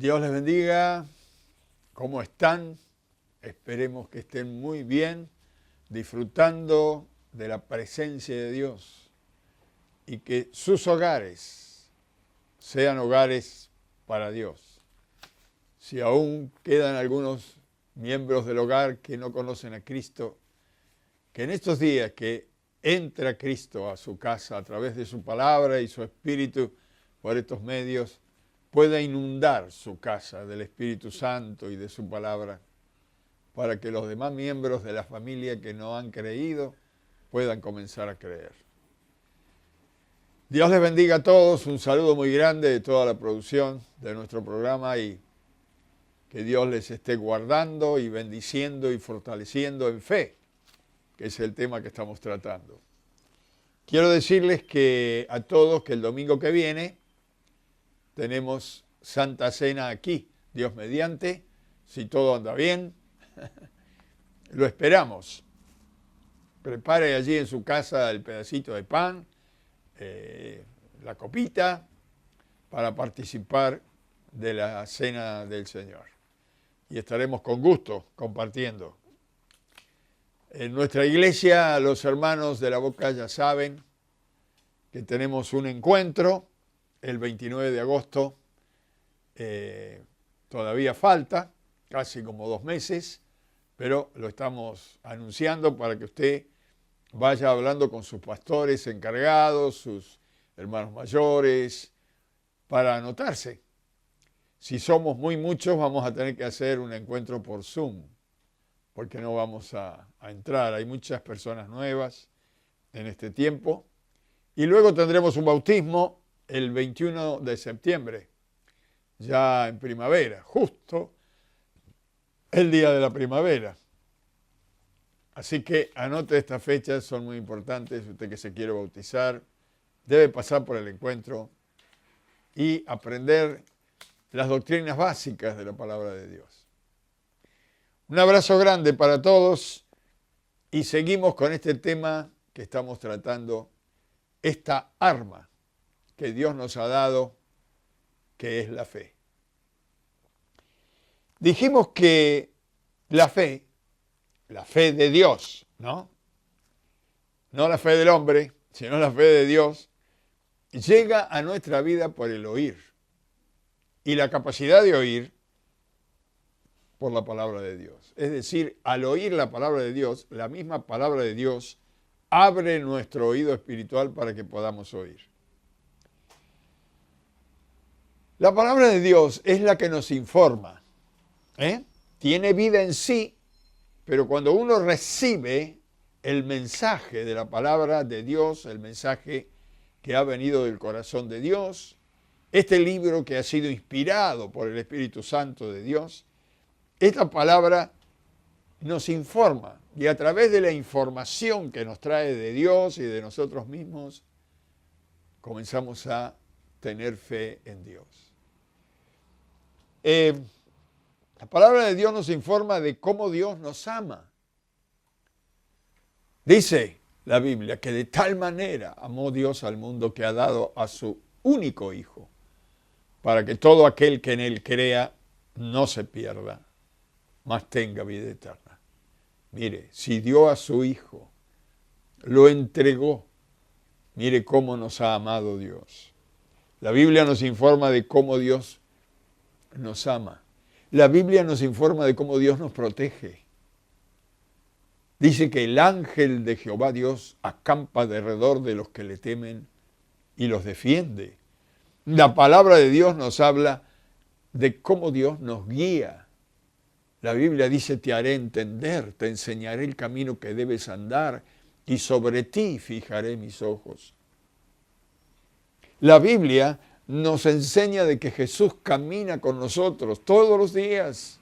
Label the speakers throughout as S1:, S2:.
S1: Dios les bendiga. ¿Cómo están? Esperemos que estén muy bien, disfrutando de la presencia de Dios y que sus hogares sean hogares para Dios. Si aún quedan algunos miembros del hogar que no conocen a Cristo, que en estos días que entra Cristo a su casa a través de su palabra y su Espíritu por estos medios, pueda inundar su casa del Espíritu Santo y de su palabra, para que los demás miembros de la familia que no han creído puedan comenzar a creer. Dios les bendiga a todos, un saludo muy grande de toda la producción de nuestro programa y que Dios les esté guardando y bendiciendo y fortaleciendo en fe, que es el tema que estamos tratando. Quiero decirles que a todos que el domingo que viene tenemos Santa Cena aquí, Dios mediante, si todo anda bien, lo esperamos. Prepare allí en su casa el pedacito de pan, la copita, para participar de la Cena del Señor. Y estaremos con gusto compartiendo. En nuestra iglesia, los hermanos de la Boca ya saben que tenemos un encuentro el 29 de agosto. Todavía falta, casi como 2 meses, pero lo estamos anunciando para que usted vaya hablando con sus pastores encargados, sus hermanos mayores, para anotarse. Si somos muy muchos, vamos a tener que hacer un encuentro por Zoom, porque no vamos a entrar. Hay muchas personas nuevas en este tiempo. Y luego tendremos un bautismo el 21 de septiembre, ya en primavera, justo el día de la primavera. Así que anote estas fechas, son muy importantes. Usted que se quiere bautizar debe pasar por el encuentro y aprender las doctrinas básicas de la palabra de Dios. Un abrazo grande para todos y seguimos con este tema que estamos tratando, esta arma que Dios nos ha dado, que es la fe. Dijimos que la fe de Dios, ¿no? No la fe del hombre, sino la fe de Dios, llega a nuestra vida por el oír. Y la capacidad de oír por la palabra de Dios. Es decir, al oír la palabra de Dios, la misma palabra de Dios abre nuestro oído espiritual para que podamos oír. La palabra de Dios es la que nos informa. Tiene vida en sí, pero cuando uno recibe el mensaje de la palabra de Dios, el mensaje que ha venido del corazón de Dios, este libro que ha sido inspirado por el Espíritu Santo de Dios, esta palabra nos informa y a través de la información que nos trae de Dios y de nosotros mismos, comenzamos a tener fe en Dios. La palabra de Dios nos informa de cómo Dios nos ama. Dice la Biblia que de tal manera amó Dios al mundo que ha dado a su único Hijo, para que todo aquel que en Él crea no se pierda, mas tenga vida eterna. Mire, si dio a su Hijo, lo entregó, mire cómo nos ha amado Dios. La Biblia nos informa de cómo Dios nos ama. La Biblia nos informa de cómo Dios nos protege. Dice que el ángel de Jehová Dios acampa alrededor de los que le temen y los defiende. La palabra de Dios nos habla de cómo Dios nos guía. La Biblia dice, te haré entender, te enseñaré el camino que debes andar y sobre ti fijaré mis ojos. La Biblia nos enseña de que Jesús camina con nosotros todos los días,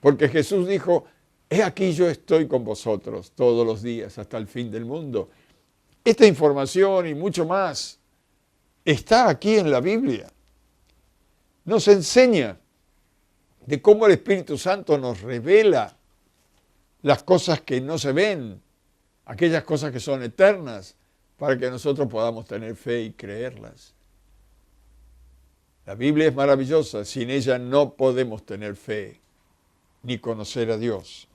S1: porque Jesús dijo, he aquí yo estoy con vosotros todos los días hasta el fin del mundo. Esta información y mucho más está aquí en la Biblia. Nos enseña de cómo el Espíritu Santo nos revela las cosas que no se ven, aquellas cosas que son eternas, para que nosotros podamos tener fe y creerlas. La Biblia es maravillosa, sin ella no podemos tener fe ni conocer a Dios.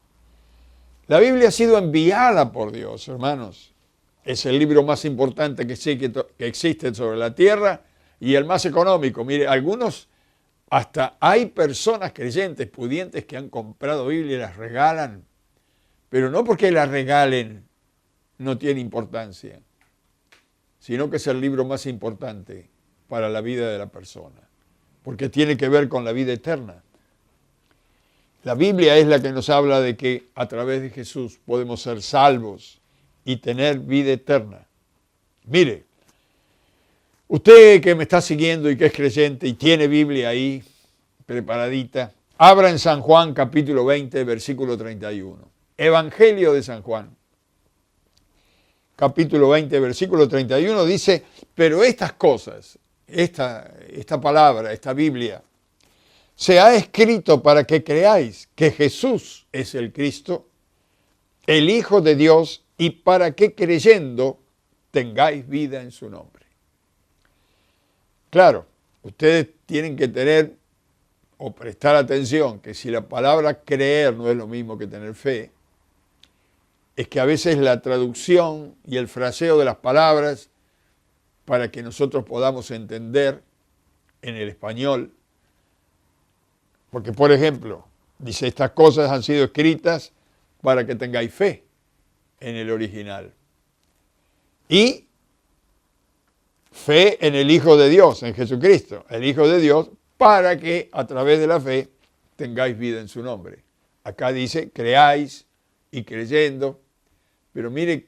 S1: La Biblia ha sido enviada por Dios, hermanos. Es el libro más importante que existe sobre la tierra y el más económico. Mire, hasta hay personas creyentes, pudientes, que han comprado Biblia y las regalan, pero no porque las regalen no tiene importancia, sino que es el libro más importante para la vida de la persona, porque tiene que ver con la vida eterna. La Biblia es la que nos habla de que a través de Jesús podemos ser salvos y tener vida eterna. Mire, usted que me está siguiendo y que es creyente y tiene Biblia ahí preparadita, abra en San Juan capítulo 20, versículo 31. Evangelio de San Juan, capítulo 20, versículo 31, dice, pero estas cosas, esta palabra, esta Biblia, se ha escrito para que creáis que Jesús es el Cristo, el Hijo de Dios, y para que creyendo tengáis vida en su nombre. Claro, ustedes tienen que tener o prestar atención que si la palabra creer no es lo mismo que tener fe, es que a veces la traducción y el fraseo de las palabras para que nosotros podamos entender en el español, porque por ejemplo, dice, estas cosas han sido escritas para que tengáis fe en el original. Y fe en el Hijo de Dios, en Jesucristo, el Hijo de Dios, para que a través de la fe tengáis vida en su nombre. Acá dice, creáis y creyendo, pero mire,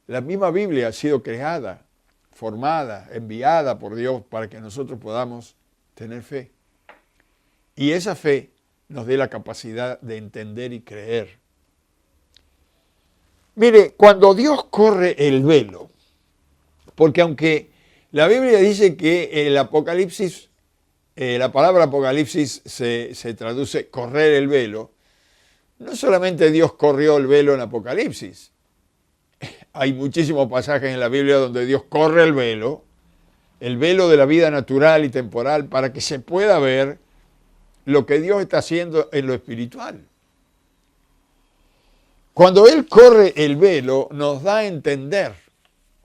S1: la misma Biblia ha sido creada, formada, enviada por Dios para que nosotros podamos tener fe. Y esa fe nos dé la capacidad de entender y creer. Mire, cuando Dios corre el velo, porque aunque la Biblia dice que el Apocalipsis, la palabra Apocalipsis se traduce correr el velo, no solamente Dios corrió el velo en Apocalipsis, hay muchísimos pasajes en la Biblia donde Dios corre el velo de la vida natural y temporal, para que se pueda ver lo que Dios está haciendo en lo espiritual. Cuando Él corre el velo, nos da a entender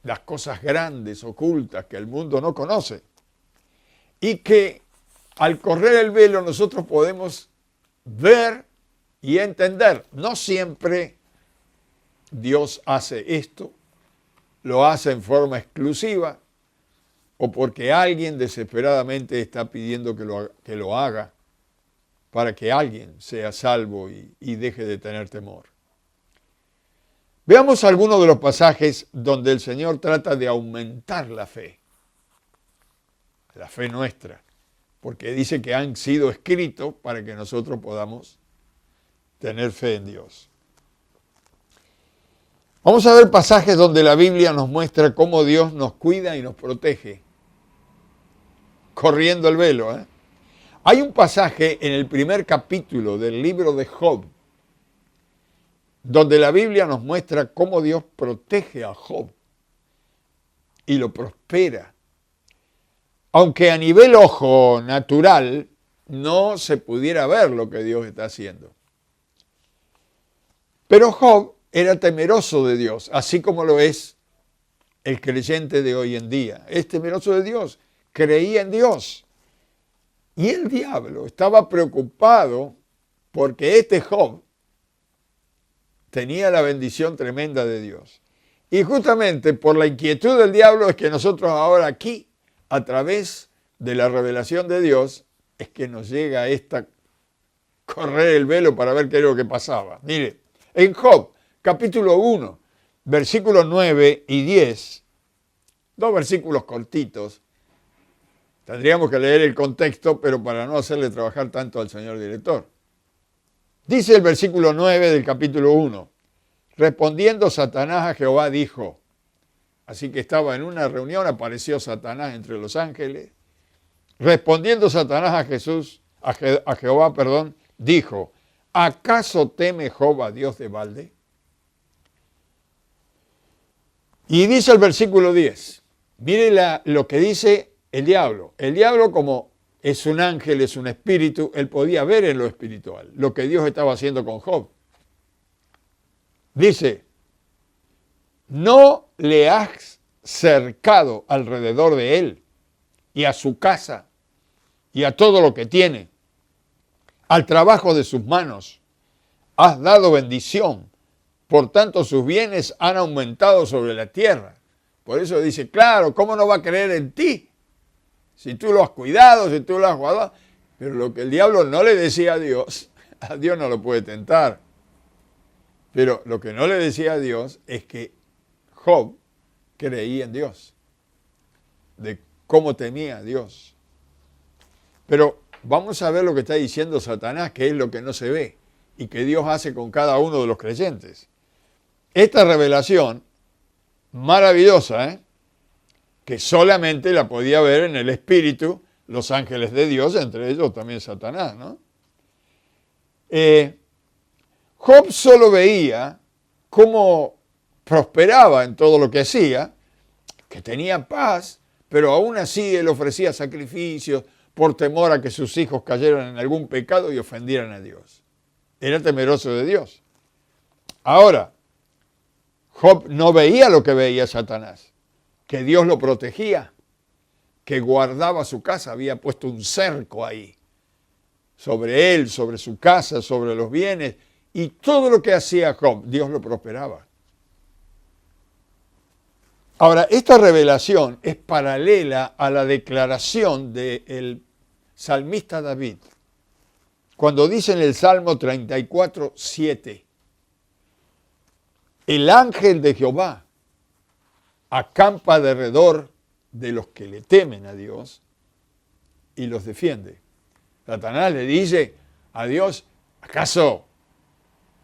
S1: las cosas grandes, ocultas, que el mundo no conoce. Y que al correr el velo nosotros podemos ver y entender. No siempre Dios hace esto, lo hace en forma exclusiva o porque alguien desesperadamente está pidiendo que lo haga para que alguien sea salvo y deje de tener temor. Veamos algunos de los pasajes donde el Señor trata de aumentar la fe nuestra, porque dice que han sido escritos para que nosotros podamos tener fe en Dios. Vamos a ver pasajes donde la Biblia nos muestra cómo Dios nos cuida y nos protege, corriendo el velo. Hay un pasaje en el primer capítulo del libro de Job, donde la Biblia nos muestra cómo Dios protege a Job y lo prospera. Aunque a nivel ojo natural no se pudiera ver lo que Dios está haciendo. Pero Job era temeroso de Dios, así como lo es el creyente de hoy en día. Es temeroso de Dios, creía en Dios. Y el diablo estaba preocupado porque este Job tenía la bendición tremenda de Dios. Y justamente por la inquietud del diablo es que nosotros ahora aquí, a través de la revelación de Dios, es que nos llega esta correr el velo para ver qué es lo que pasaba. Mire, en Job, capítulo 1, versículos 9 y 10, dos versículos cortitos, tendríamos que leer el contexto, pero para no hacerle trabajar tanto al señor director. Dice el versículo 9 del capítulo 1, respondiendo Satanás a Jehová dijo, así que estaba en una reunión, apareció Satanás entre los ángeles, respondiendo Satanás a Jehová, dijo, ¿acaso teme Job a Dios de balde? Y dice el versículo 10, mire lo que dice El diablo. El diablo, como es un ángel, es un espíritu, él podía ver en lo espiritual lo que Dios estaba haciendo con Job. Dice, no le has cercado alrededor de él y a su casa y a todo lo que tiene, al trabajo de sus manos. Has dado bendición, por tanto sus bienes han aumentado sobre la tierra. Por eso dice, claro, ¿cómo no va a creer en ti? Si tú lo has cuidado, si tú lo has guardado. Pero lo que el diablo no le decía a Dios no lo puede tentar. Pero lo que no le decía a Dios es que Job creía en Dios, de cómo temía a Dios. Pero vamos a ver lo que está diciendo Satanás, que es lo que no se ve y que Dios hace con cada uno de los creyentes. Esta revelación maravillosa, que solamente la podía ver en el Espíritu los ángeles de Dios, entre ellos también Satanás, ¿no? Job solo veía cómo prosperaba en todo lo que hacía, que tenía paz, pero aún así él ofrecía sacrificios por temor a que sus hijos cayeran en algún pecado y ofendieran a Dios. Era temeroso de Dios. Ahora, Job no veía lo que veía Satanás, que Dios lo protegía, que guardaba su casa, había puesto un cerco ahí, sobre él, sobre su casa, sobre los bienes, y todo lo que hacía Job, Dios lo prosperaba. Ahora, esta revelación es paralela a la declaración del salmista David, cuando dice en el Salmo 34, 7, el ángel de Jehová acampa alrededor de los que le temen a Dios y los defiende. Satanás le dice a Dios, ¿acaso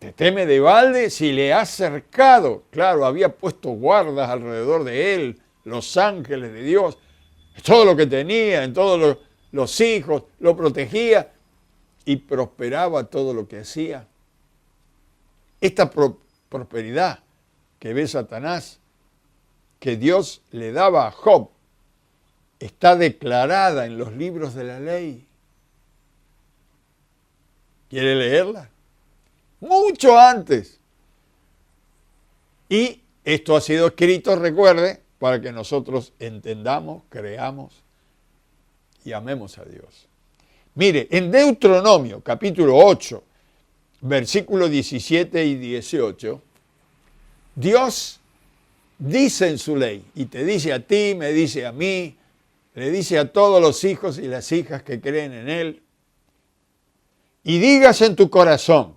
S1: te teme de balde si le has cercado? Claro, había puesto guardas alrededor de él, los ángeles de Dios, todo lo que tenía, en todos los hijos, lo protegía y prosperaba todo lo que hacía. Esta prosperidad que ve Satanás, que Dios le daba a Job, está declarada en los libros de la ley. ¿Quiere leerla? Mucho antes. Y esto ha sido escrito, recuerde, para que nosotros entendamos, creamos y amemos a Dios. Mire, en Deuteronomio, capítulo 8, versículos 17 y 18, Dios dice en su ley, y te dice a ti, me dice a mí, le dice a todos los hijos y las hijas que creen en Él, y digas en tu corazón,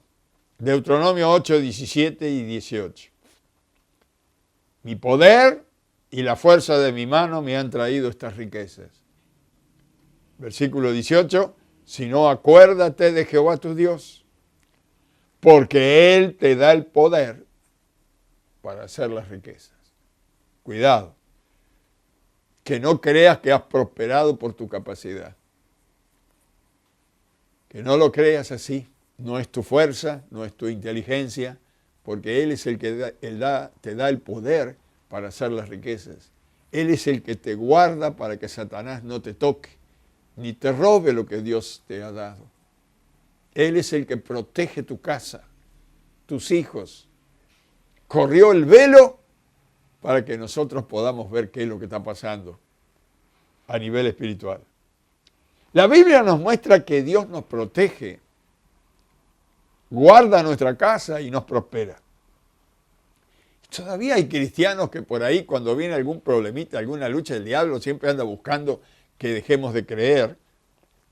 S1: Deuteronomio 8, 17 y 18, mi poder y la fuerza de mi mano me han traído estas riquezas. Versículo 18, si no, acuérdate de Jehová tu Dios, porque Él te da el poder para hacer las riquezas. Cuidado, que no creas que has prosperado por tu capacidad. Que no lo creas así. No es tu fuerza, no es tu inteligencia, porque Él es el que te da el poder para hacer las riquezas. Él es el que te guarda para que Satanás no te toque, ni te robe lo que Dios te ha dado. Él es el que protege tu casa, tus hijos. Corrió el velo para que nosotros podamos ver qué es lo que está pasando a nivel espiritual. La Biblia nos muestra que Dios nos protege, guarda nuestra casa y nos prospera. Todavía hay cristianos que por ahí, cuando viene algún problemita, alguna lucha, el diablo siempre anda buscando que dejemos de creer.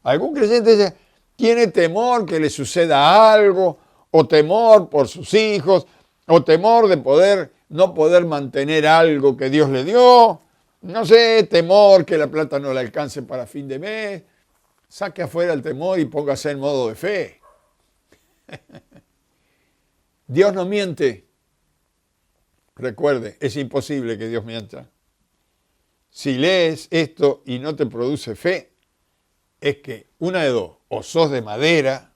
S1: Algún creyente tiene temor que le suceda algo, o temor por sus hijos, o temor de no poder mantener algo que Dios le dio, no sé, temor que la plata no le alcance para fin de mes. Saque afuera el temor y póngase en modo de fe. Dios no miente. Recuerde, es imposible que Dios mienta. Si lees esto y no te produce fe, es que una de dos, o sos de madera,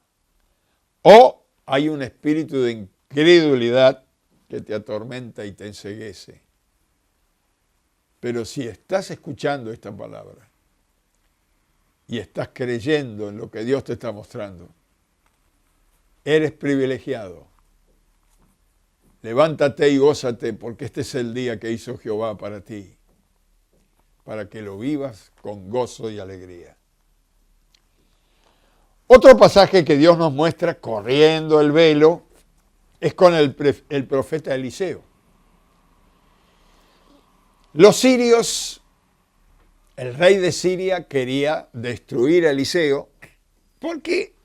S1: o hay un espíritu de incredulidad que te atormenta y te enceguece. Pero si estás escuchando esta palabra y estás creyendo en lo que Dios te está mostrando, eres privilegiado. Levántate y gózate, porque este es el día que hizo Jehová para ti, para que lo vivas con gozo y alegría. Otro pasaje que Dios nos muestra corriendo el velo es con el profeta Eliseo. Los sirios, el rey de Siria quería destruir a Eliseo porque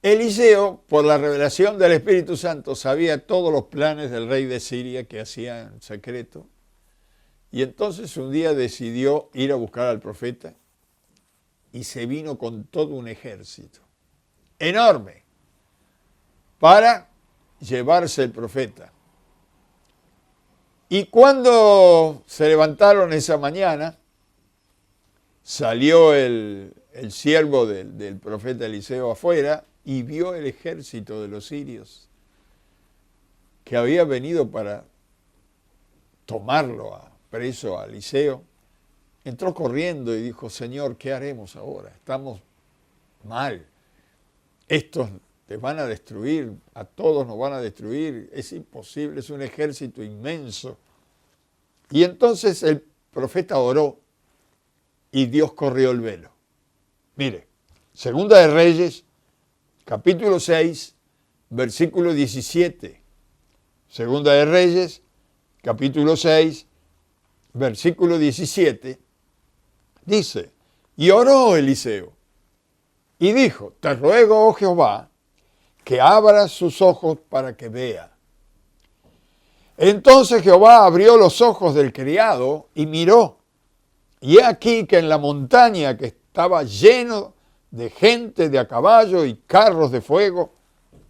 S1: Eliseo, por la revelación del Espíritu Santo, sabía todos los planes del rey de Siria que hacía en secreto. Y entonces un día decidió ir a buscar al profeta y se vino con todo un ejército enorme para llevarse el profeta. Y cuando se levantaron esa mañana, salió el siervo del profeta Eliseo afuera y vio el ejército de los sirios que había venido para tomarlo preso a Eliseo. Entró corriendo y dijo: Señor, ¿qué haremos ahora? Estamos mal. Estos te van a destruir, a todos nos van a destruir. Es imposible, es un ejército inmenso. Y entonces el profeta oró y Dios corrió el velo. Mire, Segunda de Reyes, capítulo 6, versículo 17. Segunda de Reyes, capítulo 6, versículo 17, dice: y oró Eliseo y dijo: te ruego, oh Jehová, que abras sus ojos para que vea. Entonces Jehová abrió los ojos del criado y miró, y he aquí que en la montaña, que estaba lleno de gente de a caballo y carros de fuego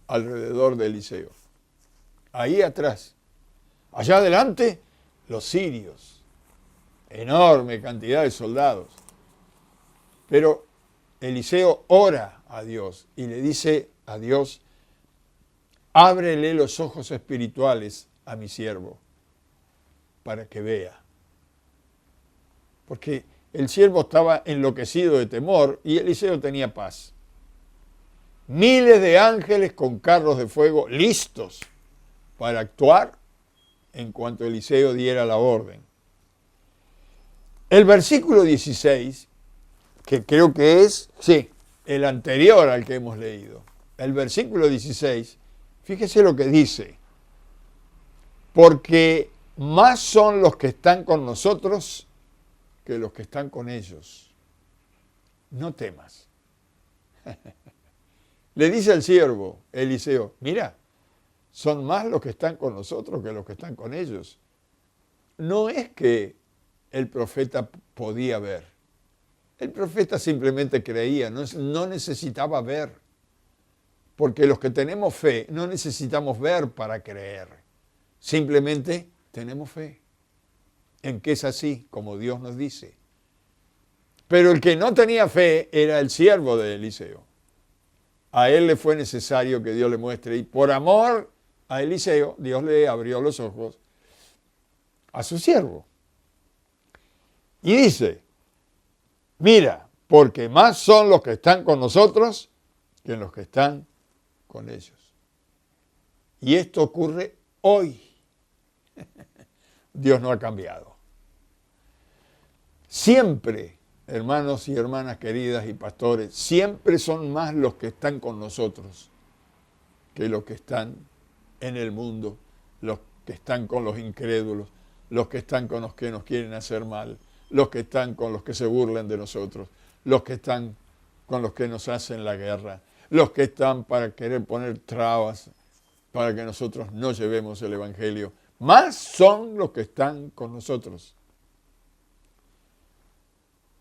S1: alrededor de Eliseo. Ahí atrás, allá adelante, los sirios, enorme cantidad de soldados. Pero Eliseo ora a Dios y le dice a Dios: ábrele los ojos espirituales a mi siervo para que vea. Porque el siervo estaba enloquecido de temor y Eliseo tenía paz. Miles de ángeles con carros de fuego listos para actuar en cuanto Eliseo diera la orden. El versículo 16, que creo que es, el anterior al que hemos leído. El versículo 16, fíjese lo que dice: porque más son los que están con nosotros que los que están con ellos. No temas. Le dice al siervo Eliseo: mira, son más los que están con nosotros que los que están con ellos. No es que el profeta podía ver. El profeta simplemente creía, no necesitaba ver. Porque los que tenemos fe no necesitamos ver para creer. Simplemente tenemos fe en que es así, como Dios nos dice. Pero el que no tenía fe era el siervo de Eliseo. A él le fue necesario que Dios le muestre, y por amor a Eliseo, Dios le abrió los ojos a su siervo. Y dice: mira, porque más son los que están con nosotros que los que están con ellos. Y esto ocurre hoy. Dios no ha cambiado. Siempre, hermanos y hermanas queridas y pastores, siempre son más los que están con nosotros que los que están en el mundo, los que están con los incrédulos, los que están con los que nos quieren hacer mal, los que están con los que se burlan de nosotros, los que están con los que nos hacen la guerra, los que están para querer poner trabas para que nosotros no llevemos el Evangelio. Más son los que están con nosotros.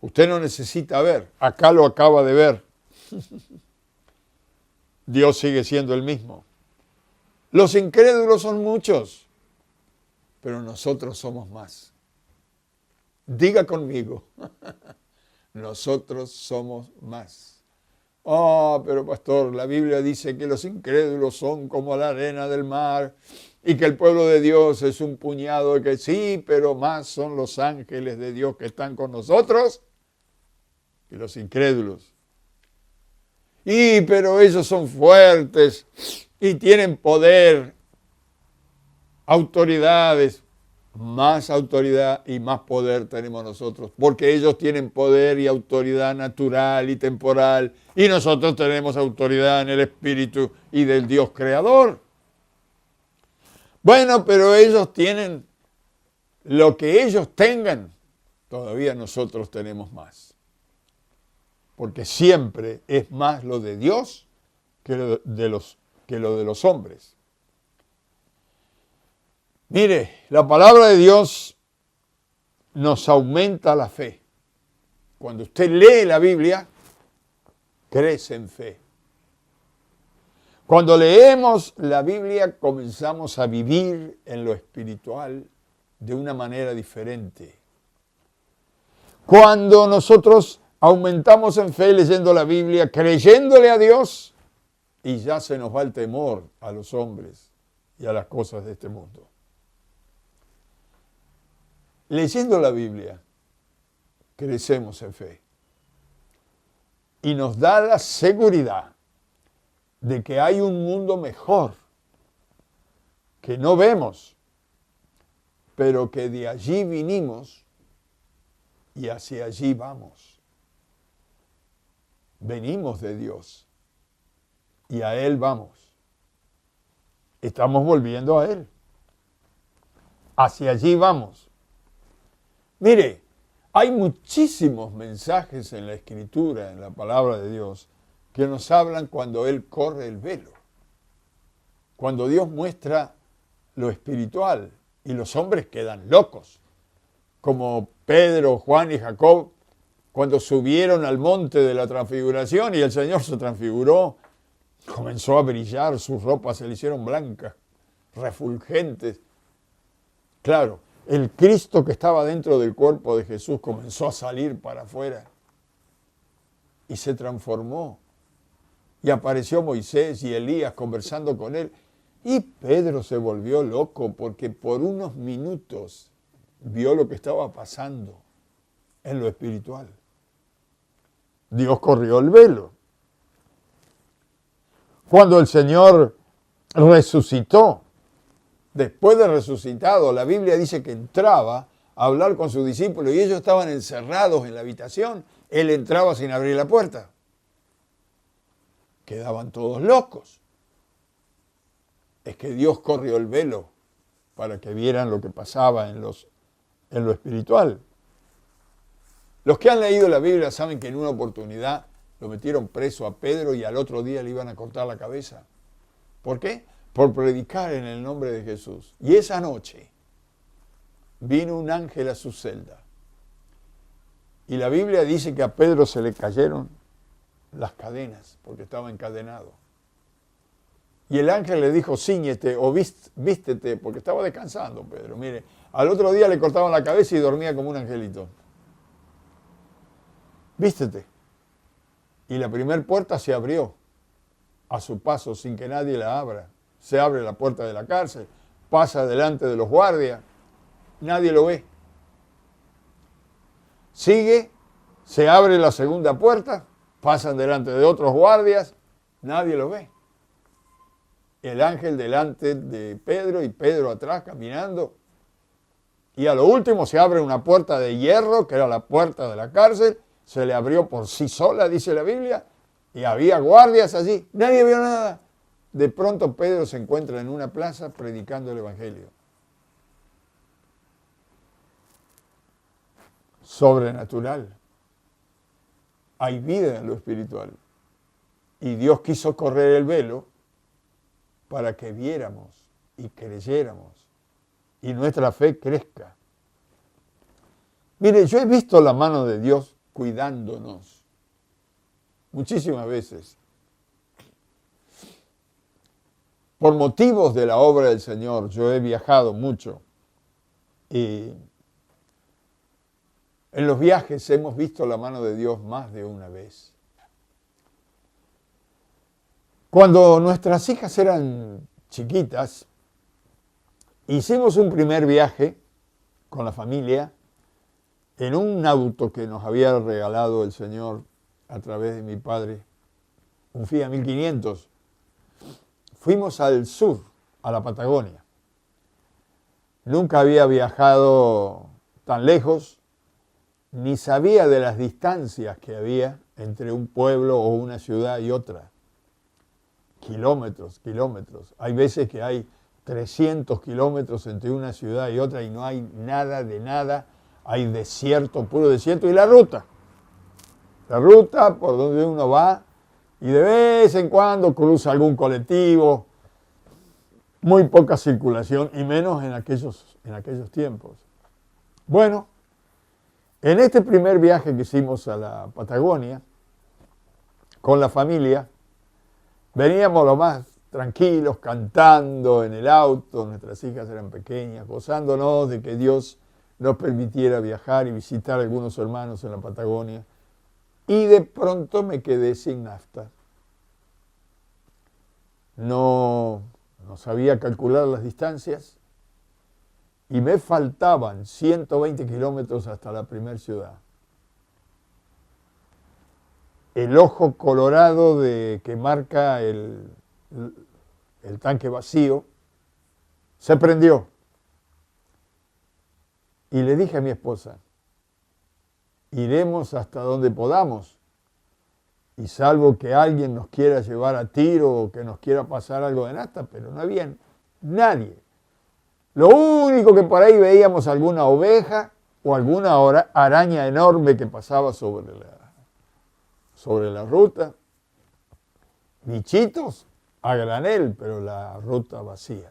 S1: Usted no necesita ver, acá lo acaba de ver. Dios sigue siendo el mismo. Los incrédulos son muchos, pero nosotros somos más. Diga conmigo, nosotros somos más. Oh, pero pastor, la Biblia dice que los incrédulos son como la arena del mar y que el pueblo de Dios es un puñado, de que sí, pero más son los ángeles de Dios que están con nosotros y los incrédulos. Pero ellos son fuertes y tienen poder, autoridades. Más autoridad y más poder tenemos nosotros, porque ellos tienen poder y autoridad natural y temporal, y nosotros tenemos autoridad en el Espíritu y del Dios Creador. Bueno, pero ellos tienen lo que ellos tengan, todavía nosotros tenemos más. Porque siempre es más lo de Dios que lo de los hombres. Mire, la palabra de Dios nos aumenta la fe. Cuando usted lee la Biblia, crece en fe. Cuando leemos la Biblia, comenzamos a vivir en lo espiritual de una manera diferente. Cuando nosotros aumentamos en fe leyendo la Biblia, creyéndole a Dios, y ya se nos va el temor a los hombres y a las cosas de este mundo. Leyendo la Biblia, crecemos en fe y nos da la seguridad de que hay un mundo mejor que no vemos, pero que de allí vinimos y hacia allí vamos. Venimos de Dios y a Él vamos. Estamos volviendo a Él. Hacia allí vamos. Mire, hay muchísimos mensajes en la Escritura, en la palabra de Dios, que nos hablan cuando Él corre el velo. Cuando Dios muestra lo espiritual y los hombres quedan locos. Como Pedro, Juan y Jacob, cuando subieron al monte de la transfiguración y el Señor se transfiguró, comenzó a brillar, sus ropas se le hicieron blancas, refulgentes. Claro, el Cristo que estaba dentro del cuerpo de Jesús comenzó a salir para afuera y se transformó. Y apareció Moisés y Elías conversando con él. Y Pedro se volvió loco porque por unos minutos vio lo que estaba pasando en lo espiritual. Dios corrió el velo. Cuando el Señor resucitó, después de resucitado, la Biblia dice que entraba a hablar con sus discípulos y ellos estaban encerrados en la habitación. Él entraba sin abrir la puerta. Quedaban todos locos. Es que Dios corrió el velo para que vieran lo que pasaba en lo espiritual. Los que han leído la Biblia saben que en una oportunidad lo metieron preso a Pedro y al otro día le iban a cortar la cabeza. ¿Por qué? Por predicar en el nombre de Jesús. Y esa noche vino un ángel a su celda. Y la Biblia dice que a Pedro se le cayeron las cadenas porque estaba encadenado. Y el ángel le dijo, cíñete o vístete, porque estaba descansando Pedro. Mire, al otro día le cortaban la cabeza y dormía como un angelito. Vístete. Y la primera puerta se abrió a su paso sin que nadie la abra. Se abre la puerta de la cárcel, pasa delante de los guardias, nadie lo ve. Sigue, se abre la segunda puerta, pasan delante de otros guardias, nadie lo ve. El ángel delante de Pedro y Pedro atrás caminando. Y a lo último se abre una puerta de hierro, que era la puerta de la cárcel, se le abrió por sí sola, dice la Biblia, y había guardias allí, nadie vio nada. De pronto Pedro se encuentra en una plaza predicando el Evangelio. Sobrenatural. Hay vida en lo espiritual. Y Dios quiso correr el velo para que viéramos y creyéramos y nuestra fe crezca. Mire, yo he visto la mano de Dios cuidándonos muchísimas veces. Por motivos de la obra del Señor, yo he viajado mucho y en los viajes hemos visto la mano de Dios más de una vez. Cuando nuestras hijas eran chiquitas, hicimos un primer viaje con la familia en un auto que nos había regalado el Señor a través de mi padre, un Fiat 1500, fuimos al sur, a la Patagonia. Nunca había viajado tan lejos, ni sabía de las distancias que había entre un pueblo o una ciudad y otra. Kilómetros, kilómetros. Hay veces que hay 300 kilómetros entre una ciudad y otra y no hay nada de nada. Hay desierto, puro desierto. Y la ruta por donde uno va, y de vez en cuando cruza algún colectivo. Muy poca circulación, y menos en aquellos tiempos. Bueno, en este primer viaje que hicimos a la Patagonia, con la familia, veníamos lo más tranquilos, cantando en el auto, nuestras hijas eran pequeñas, gozándonos de que Dios nos permitiera viajar y visitar a algunos hermanos en la Patagonia, y de pronto me quedé sin nafta. No sabía calcular las distancias y me faltaban 120 kilómetros hasta la primera ciudad. El ojo colorado que marca el tanque vacío se prendió. Y le dije a mi esposa, iremos hasta donde podamos, y salvo que alguien nos quiera llevar a tiro o que nos quiera pasar algo de nafta, pero no había nadie. Lo único que por ahí veíamos alguna oveja o alguna araña enorme que pasaba sobre la ruta. Bichitos a granel, pero la ruta vacía.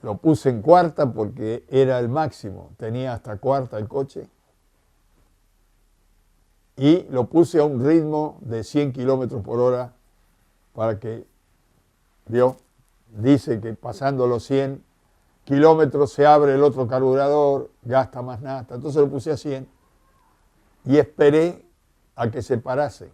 S1: Lo puse en cuarta porque era el máximo, tenía hasta cuarta el coche. Y lo puse a un ritmo de 100 kilómetros por hora para que, dice que pasando los 100 kilómetros se abre el otro carburador, gasta más nafta. Entonces lo puse a 100 y esperé a que se parase.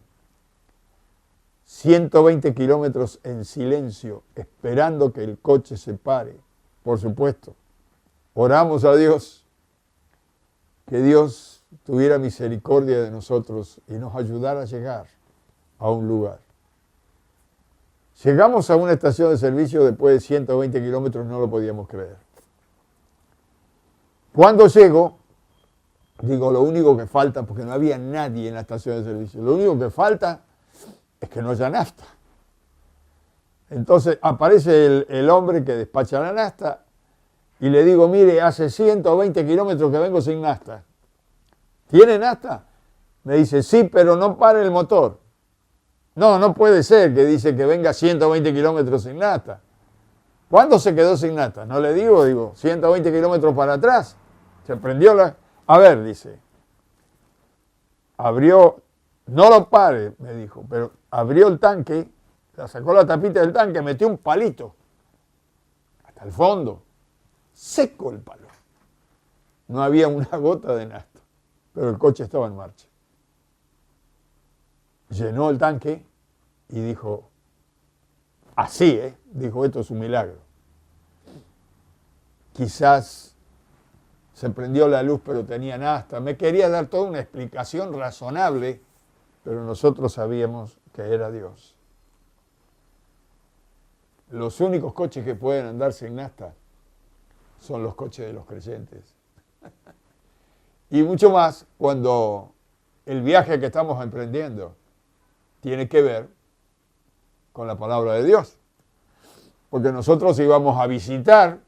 S1: 120 kilómetros en silencio, esperando que el coche se pare. Por supuesto, oramos a Dios, que Dios tuviera misericordia de nosotros y nos ayudara a llegar a un lugar. Llegamos a una estación de servicio después de 120 kilómetros, no lo podíamos creer. Cuando llego, digo, lo único que falta, porque no había nadie en la estación de servicio, lo único que falta es que no haya nafta. Entonces aparece el hombre que despacha la nafta y le digo, mire, hace 120 kilómetros que vengo sin nafta. ¿Tiene nafta? Me dice, sí, pero no pare el motor. No puede ser que dice que venga 120 kilómetros sin nafta. ¿Cuándo se quedó sin nafta? No le digo, 120 kilómetros para atrás. Se prendió la... A ver, dice. Abrió, no lo pare, me dijo, pero abrió el tanque, sacó la tapita del tanque, metió un palito hasta el fondo. Seco el palo. No había una gota de nafta. Pero el coche estaba en marcha. Llenó el tanque y dijo, así, dijo, esto es un milagro. Quizás se prendió la luz, pero tenía nafta. Me quería dar toda una explicación razonable, pero nosotros sabíamos que era Dios. Los únicos coches que pueden andar sin nafta son los coches de los creyentes. Y mucho más cuando el viaje que estamos emprendiendo tiene que ver con la palabra de Dios. Porque nosotros íbamos a visitar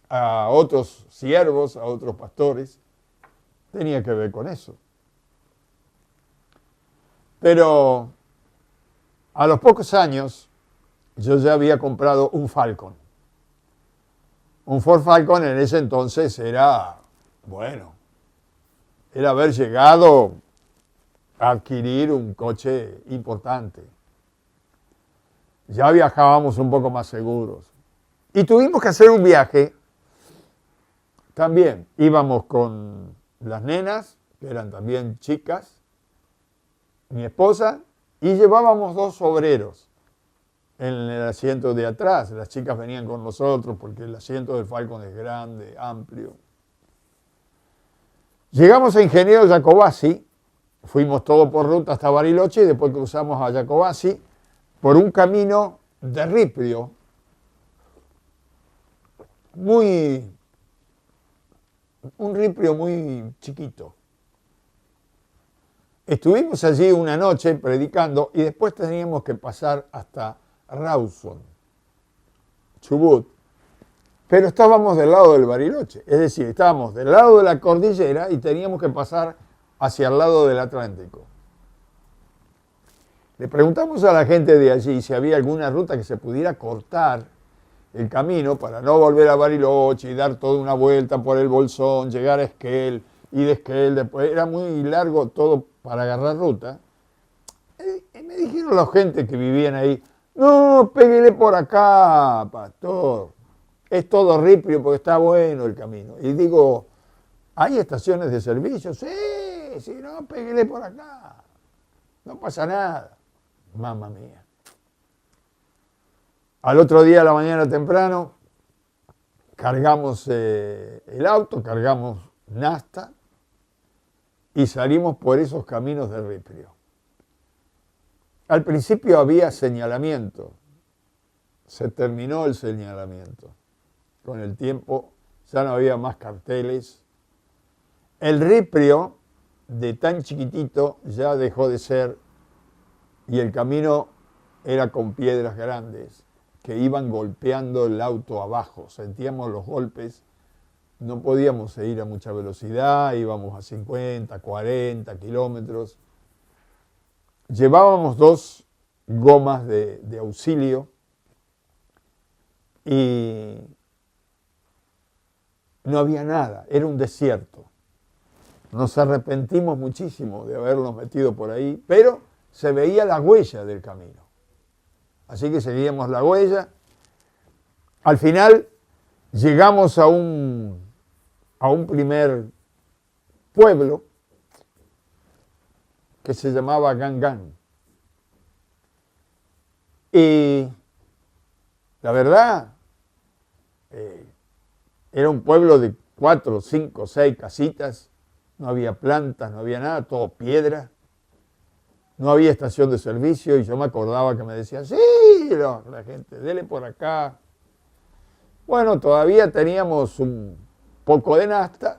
S1: a otros siervos, a otros pastores. Tenía que ver con eso. Pero a los pocos años yo ya había comprado un Falcon. Un Ford Falcon en ese entonces era, era haber llegado a adquirir un coche importante. Ya viajábamos un poco más seguros. Y tuvimos que hacer un viaje. También íbamos con las nenas, que eran también chicas, mi esposa, y llevábamos 2 obreros en el asiento de atrás. Las chicas venían con nosotros porque el asiento del Falcon es grande, amplio. Llegamos a Ingeniero Jacobacci, fuimos todo por ruta hasta Bariloche y después cruzamos a Jacobacci por un camino de ripio, un ripio muy chiquito. Estuvimos allí una noche predicando y después teníamos que pasar hasta Rawson, Chubut, pero estábamos del lado del Bariloche, es decir, estábamos del lado de la cordillera y teníamos que pasar hacia el lado del Atlántico. Le preguntamos a la gente de allí si había alguna ruta que se pudiera cortar el camino para no volver a Bariloche y dar toda una vuelta por el Bolsón, llegar a Esquel y de Esquel después. Era muy largo todo para agarrar ruta. Y me dijeron la gente que vivían ahí, no, péguele por acá, pastor. Es todo ripio porque está bueno el camino. Y digo, ¿hay estaciones de servicio? Sí, si no, péguele por acá. No pasa nada. Mamma mía. Al otro día a la mañana temprano, cargamos el auto, cargamos nafta y salimos por esos caminos de ripio. Al principio había señalamiento, se terminó el señalamiento. Con el tiempo ya no había más carteles. El ripio, de tan chiquitito, ya dejó de ser y el camino era con piedras grandes que iban golpeando el auto abajo. Sentíamos los golpes, no podíamos ir a mucha velocidad, íbamos a 50, 40 kilómetros. Llevábamos 2 gomas de auxilio y no había nada, era un desierto. Nos arrepentimos muchísimo de habernos metido por ahí, pero se veía la huella del camino. Así que seguíamos la huella. Al final llegamos a un primer pueblo que se llamaba Gangán. Y la verdad, era un pueblo de 4, 5, 6 casitas, no había plantas, no había nada, todo piedra, no había estación de servicio y yo me acordaba que me decían, sí, la gente, dele por acá. Bueno, todavía teníamos un poco de nafta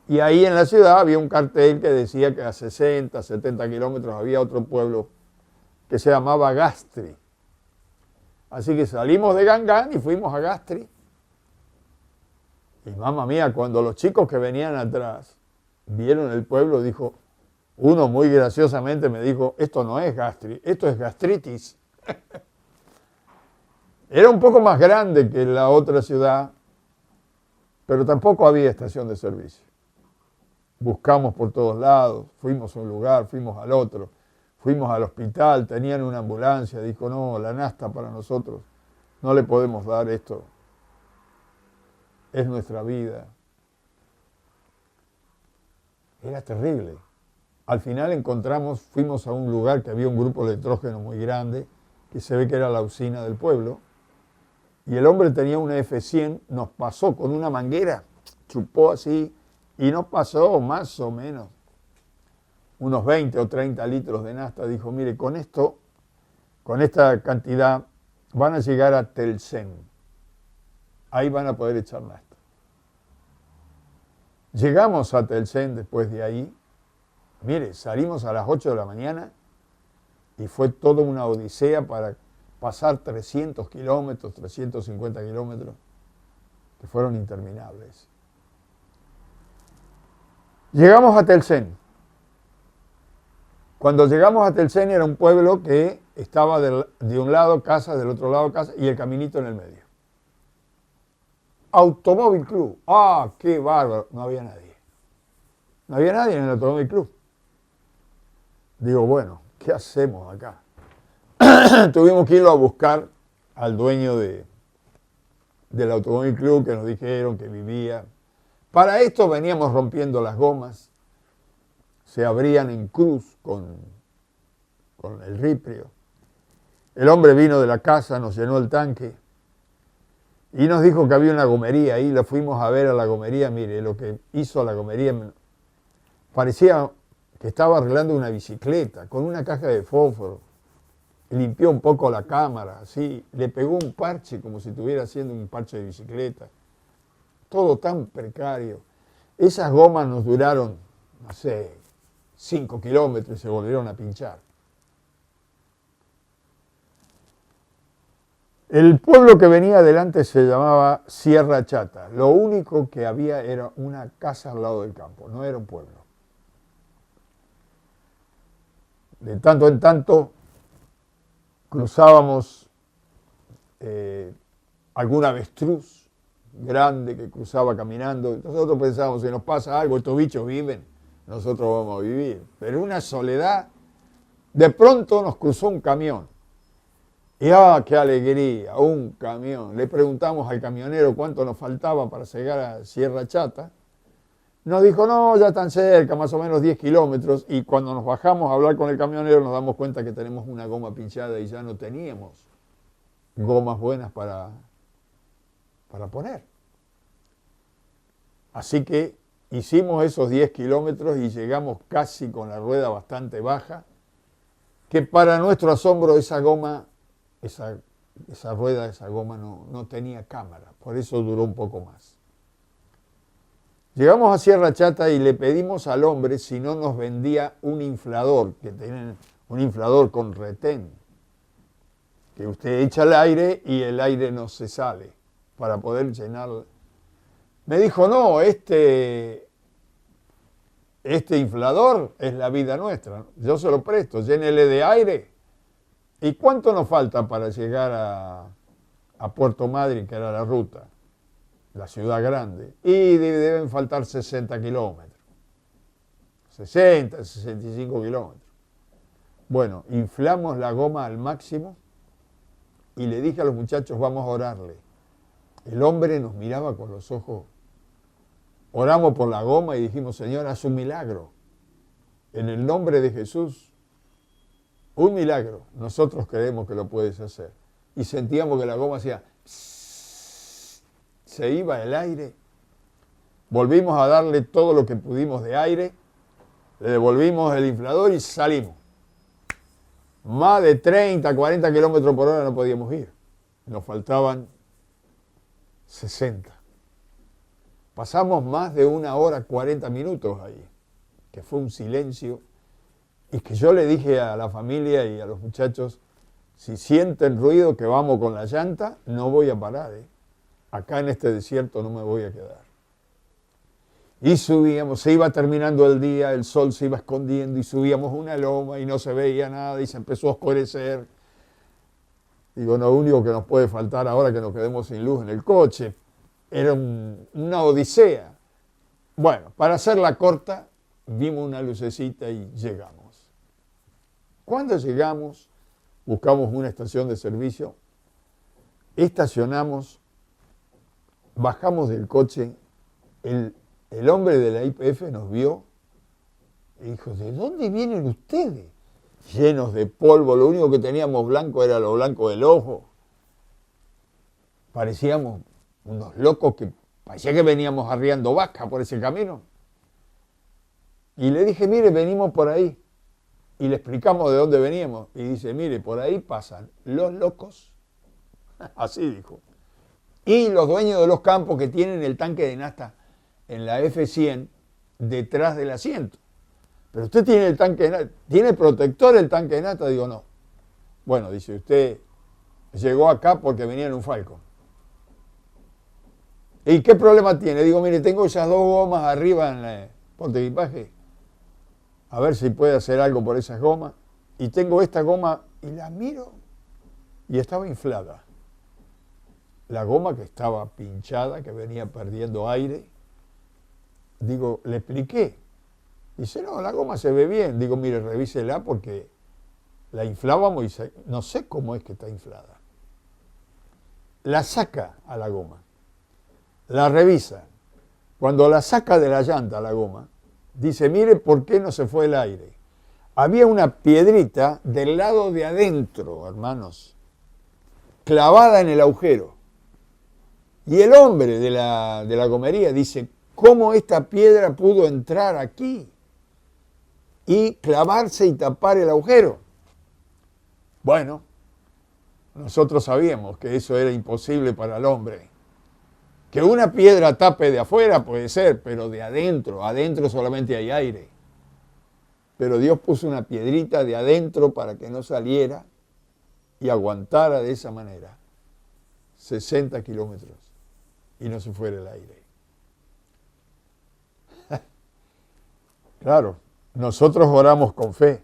S1: y ahí en la ciudad había un cartel que decía que a 60, 70 kilómetros había otro pueblo que se llamaba Gastri. Así que salimos de Gangán y fuimos a Gastri. Y mamma mía, cuando los chicos que venían atrás vieron el pueblo, dijo, uno muy graciosamente me dijo, esto no es Gastri, esto es gastritis. Era un poco más grande que la otra ciudad, pero tampoco había estación de servicio. Buscamos por todos lados, fuimos a un lugar, fuimos al otro, fuimos al hospital, tenían una ambulancia, dijo, no, la nafta para nosotros, no le podemos dar esto, es nuestra vida. Era terrible. Al final fuimos a un lugar que había un grupo de electrógeno muy grande, que se ve que era la usina del pueblo, y el hombre tenía una F100, nos pasó con una manguera, chupó así, y nos pasó más o menos unos 20 o 30 litros de nafta. Dijo, mire, con esta cantidad, van a llegar a Telcén. Ahí van a poder echar nafta. Llegamos a Telcén después de ahí. Mire, salimos a las 8 de la mañana y fue toda una odisea para pasar 300 kilómetros, 350 kilómetros, que fueron interminables. Llegamos a Telcén. Cuando llegamos a Telcén era un pueblo que estaba de un lado casa, del otro lado casa y el caminito en el medio. Automóvil Club. ¡Ah, qué bárbaro! No había nadie. No había nadie en el Automóvil Club. Digo, bueno, ¿qué hacemos acá? Tuvimos que irlo a buscar al dueño del Automóvil Club, que nos dijeron que vivía. Para esto veníamos rompiendo las gomas, se abrían en cruz con el ripio. El hombre vino de la casa, nos llenó el tanque y nos dijo que había una gomería ahí. Lo fuimos a ver a la gomería. Mire, lo que hizo la gomería parecía que estaba arreglando una bicicleta con una caja de fósforo. Limpió un poco la cámara, así, le pegó un parche como si estuviera haciendo un parche de bicicleta. Todo tan precario. Esas gomas nos duraron, no sé, 5 kilómetros y se volvieron a pinchar. El pueblo que venía adelante se llamaba Sierra Chata. Lo único que había era una casa al lado del campo, no era un pueblo. De tanto en tanto cruzábamos algún avestruz grande que cruzaba caminando. Nosotros pensábamos, si nos pasa algo, estos bichos viven, nosotros vamos a vivir. Pero una soledad, de pronto nos cruzó un camión. Y qué alegría, un camión. Le preguntamos al camionero cuánto nos faltaba para llegar a Sierra Chata. Nos dijo, no, ya están cerca, más o menos 10 kilómetros. Y cuando nos bajamos a hablar con el camionero nos damos cuenta que tenemos una goma pinchada y ya no teníamos gomas buenas para poner. Así que hicimos esos 10 kilómetros y llegamos casi con la rueda bastante baja, que para nuestro asombro esa goma, esa rueda, esa goma no tenía cámara, por eso duró un poco más. Llegamos a Sierra Chata y le pedimos al hombre si no nos vendía un inflador, que tienen un inflador con retén, que usted echa el aire y el aire no se sale para poder llenar. Me dijo, no, este inflador es la vida nuestra, yo se lo presto, llénele de aire. ¿Y cuánto nos falta para llegar a Puerto Madryn, que era la ruta, la ciudad grande? Y deben faltar 60 kilómetros, 60, 65 kilómetros. Bueno, inflamos la goma al máximo y le dije a los muchachos, vamos a orarle. El hombre nos miraba con los ojos. Oramos por la goma y dijimos, Señor, haz un milagro. En el nombre de Jesús, un milagro. Nosotros creemos que lo puedes hacer. Y sentíamos que la goma hacía, se iba el aire. Volvimos a darle todo lo que pudimos de aire. Le devolvimos el inflador y salimos. Más de 30, 40 kilómetros por hora no podíamos ir. Nos faltaban 60. Pasamos más de 1 hora, 40 minutos ahí, que fue un silencio, y que yo le dije a la familia y a los muchachos, si sienten ruido que vamos con la llanta, no voy a parar, acá en este desierto no me voy a quedar. Y subíamos, se iba terminando el día, el sol se iba escondiendo y subíamos una loma y no se veía nada y se empezó a oscurecer. Digo, lo único que nos puede faltar ahora es que nos quedemos sin luz en el coche. Era una odisea. Bueno, para hacerla corta, vimos una lucecita y llegamos. Cuando llegamos, buscamos una estación de servicio, estacionamos, bajamos del coche, el hombre de la YPF nos vio y dijo, ¿de dónde vienen ustedes? Llenos de polvo, lo único que teníamos blanco era lo blanco del ojo. Parecíamos unos locos que parecía que veníamos arriando vaca por ese camino. Y le dije, mire, venimos por ahí. Y le explicamos de dónde veníamos. Y dice, mire, por ahí pasan los locos, así dijo, y los dueños de los campos que tienen el tanque de nafta en la F100 detrás del asiento. Pero usted tiene el tanque de nafta, ¿tiene protector el tanque de nafta? Digo, no. Bueno, dice, usted llegó acá porque venía en un Falcon. ¿Y qué problema tiene? Digo, mire, tengo esas 2 gomas arriba en el portaequipaje. A ver si puede hacer algo por esas gomas. Y tengo esta goma y la miro y estaba inflada. La goma que estaba pinchada, que venía perdiendo aire. Digo, le expliqué. Dice, no, la goma se ve bien. Digo, mire, revísela porque la inflábamos y no sé cómo es que está inflada. La saca a la goma. La revisa. Cuando la saca de la llanta la goma, dice, mire por qué no se fue el aire. Había una piedrita del lado de adentro, hermanos, clavada en el agujero. Y el hombre de la gomería dice, ¿cómo esta piedra pudo entrar aquí? y clavarse y tapar el agujero. Bueno, nosotros sabíamos que eso era imposible para el hombre. Que una piedra tape de afuera puede ser, pero de adentro solamente hay aire. Pero Dios puso una piedrita de adentro para que no saliera y aguantara de esa manera 60 kilómetros y no se fuera el aire. Claro, nosotros oramos con fe.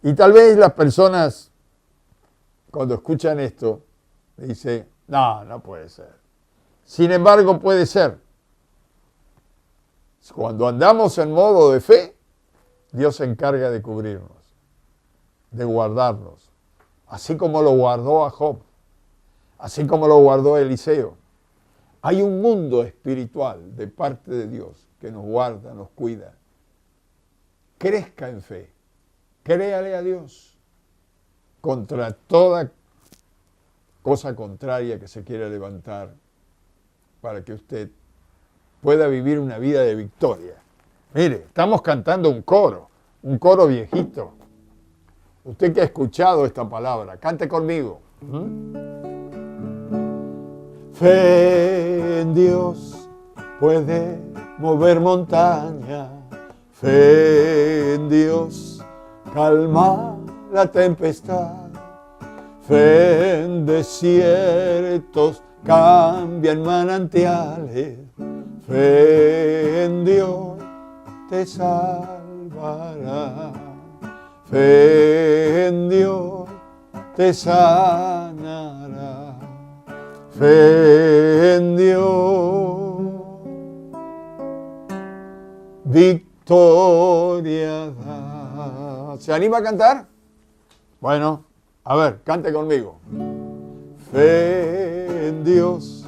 S1: Y tal vez las personas, cuando escuchan esto, dicen, no puede ser. Sin embargo, puede ser. Cuando andamos en modo de fe, Dios se encarga de cubrirnos, de guardarnos, así como lo guardó a Job, así como lo guardó a Eliseo. Hay un mundo espiritual de parte de Dios que nos guarda, nos cuida. Crezca en fe, créale a Dios contra toda cosa contraria que se quiera levantar para que usted pueda vivir una vida de victoria. Mire, estamos cantando un coro viejito. Usted que ha escuchado esta palabra, cante conmigo. Fe en Dios puede mover montaña, fe en Dios calma la tempestad, fe en desiertos cambian manantiales, fe en Dios te salvará, fe en Dios te sanará, fe en Dios, victoria da. ¿Se anima a cantar? Bueno, a ver, cante conmigo. Fe en Dios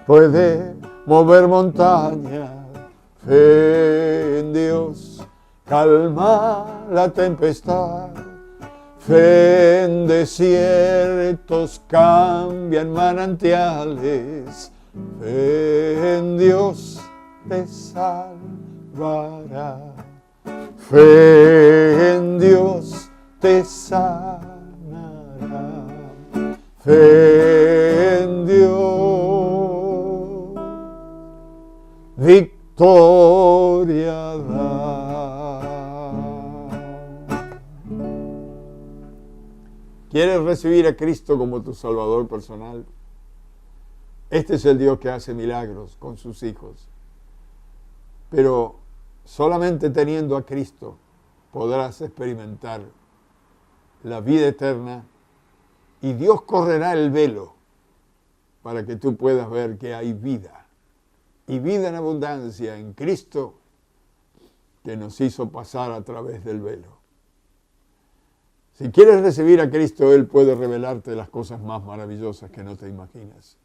S1: puede mover montañas, fe en Dios calma la tempestad, fe en desiertos cambian manantiales, fe en Dios te salvará, fe en Dios te sanará, fe en Dios, victoria da. ¿Quieres recibir a Cristo como tu Salvador personal? Este es el Dios que hace milagros con sus hijos. Pero solamente teniendo a Cristo podrás experimentar la vida eterna y Dios correrá el velo para que tú puedas ver que hay vida y vida en abundancia en Cristo que nos hizo pasar a través del velo. Si quieres recibir a Cristo, Él puede revelarte las cosas más maravillosas que no te imaginas.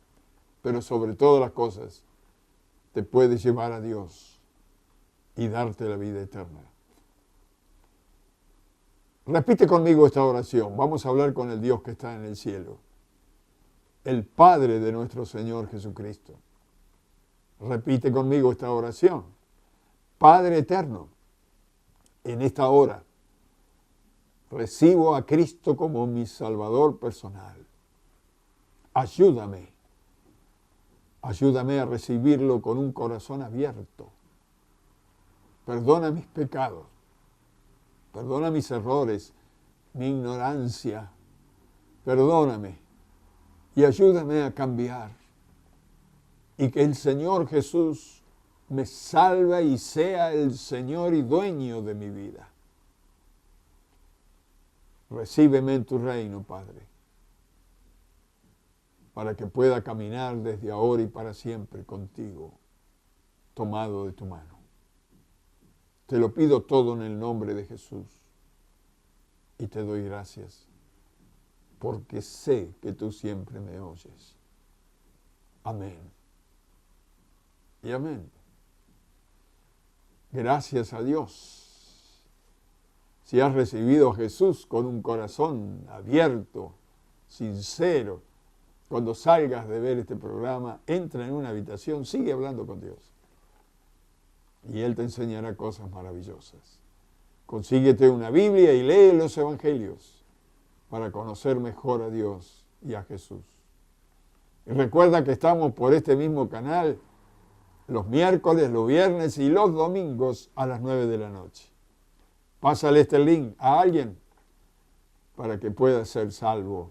S1: Pero sobre todas las cosas, te puede llevar a Dios y darte la vida eterna. Repite conmigo esta oración. Vamos a hablar con el Dios que está en el cielo, el Padre de nuestro Señor Jesucristo. Repite conmigo esta oración. Padre eterno, en esta hora recibo a Cristo como mi Salvador personal. Ayúdame a recibirlo con un corazón abierto. Perdona mis pecados, perdona mis errores, mi ignorancia. Perdóname y ayúdame a cambiar. Y que el Señor Jesús me salve y sea el Señor y dueño de mi vida. Recíbeme en tu reino, Padre, para que pueda caminar desde ahora y para siempre contigo, tomado de tu mano. Te lo pido todo en el nombre de Jesús y te doy gracias, porque sé que tú siempre me oyes. Amén. Y amén. Gracias a Dios. Si has recibido a Jesús con un corazón abierto, sincero, cuando salgas de ver este programa, entra en una habitación, sigue hablando con Dios. Y Él te enseñará cosas maravillosas. Consíguete una Biblia y lee los Evangelios para conocer mejor a Dios y a Jesús. Y recuerda que estamos por este mismo canal los miércoles, los viernes y los domingos a las 9 de la noche. Pásale este link a alguien para que pueda ser salvo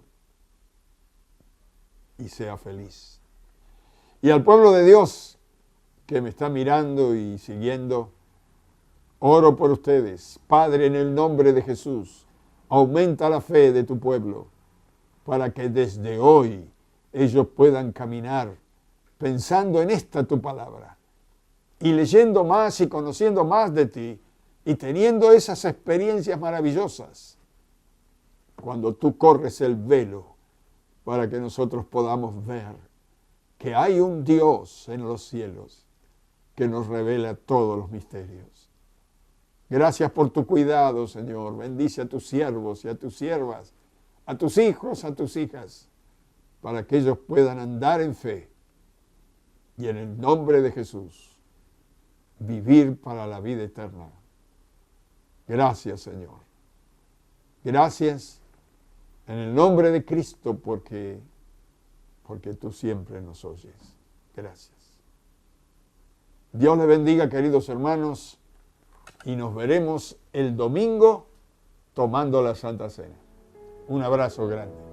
S1: y sea feliz. Y al pueblo de Dios que me está mirando y siguiendo, oro por ustedes. Padre, en el nombre de Jesús, aumenta la fe de tu pueblo para que desde hoy ellos puedan caminar pensando en esta tu palabra y leyendo más y conociendo más de ti y teniendo esas experiencias maravillosas cuando tú corres el velo para que nosotros podamos ver que hay un Dios en los cielos que nos revela todos los misterios. Gracias por tu cuidado, Señor. Bendice a tus siervos y a tus siervas, a tus hijos, a tus hijas, para que ellos puedan andar en fe y en el nombre de Jesús vivir para la vida eterna. Gracias, Señor. Gracias en el nombre de Cristo porque tú siempre nos oyes. Gracias. Dios les bendiga, queridos hermanos, y nos veremos el domingo tomando la Santa Cena. Un abrazo grande.